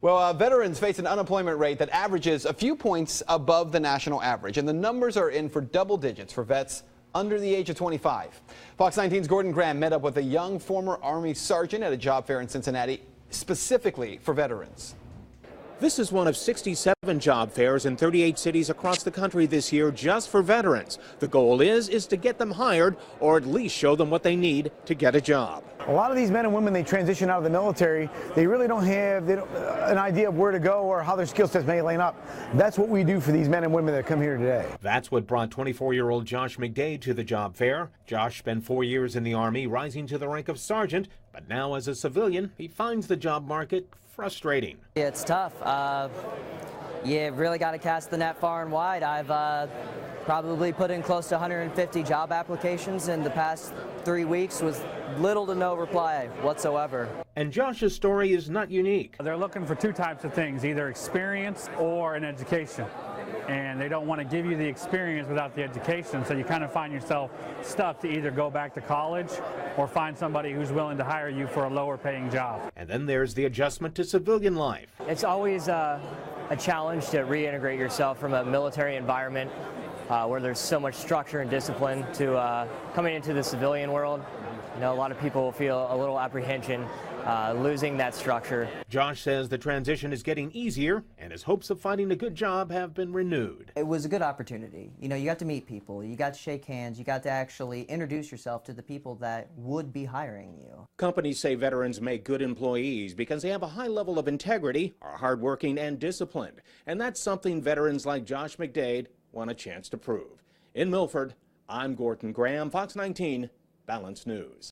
Well, veterans face an unemployment rate that averages a few points above the national average, and the numbers are in for double digits for vets under the age of 25. Fox 19's Gordon Graham met up with a young former Army sergeant at a job fair in Cincinnati, specifically for veterans. This is one of 67 job fairs in 38 cities across the country this year just for veterans. The goal is to get them hired or at least show them what they need to get a job. A lot of these men and women, they transition out of the military, they really don't have an idea of where to go or how their skill sets may line up. That's what we do for these men and women that come here today. That's what brought 24-year-old Josh McDade to the job fair. Josh spent 4 years in the Army, rising to the rank of sergeant, but now as a civilian, he finds the job market frustrating. It's tough. You really got to cast the net far and wide. I've probably put in close to 150 job applications in the past 3 weeks with little to no reply whatsoever. And Josh's story is not unique. They're looking for two types of things, either experience or an education. And they don't want to give you the experience without the education, so you kind of find yourself stuck to either go back to college or find somebody who's willing to hire you for a lower paying job. And then there's the adjustment to civilian life. It's always a challenge to reintegrate yourself from a military environment where there's so much structure and discipline to coming into the civilian world. You know, a lot of people feel a little apprehension losing that structure. Josh says the transition is getting easier and his hopes of finding a good job have been renewed. It was a good opportunity. You know, you got to meet people, you got to shake hands, you got to actually introduce yourself to the people that would be hiring you. Companies say veterans make good employees because they have a high level of integrity, are hardworking and disciplined. And that's something veterans like Josh McDade want a chance to prove. In Milford, I'm Gordon Graham, Fox 19, Balanced News.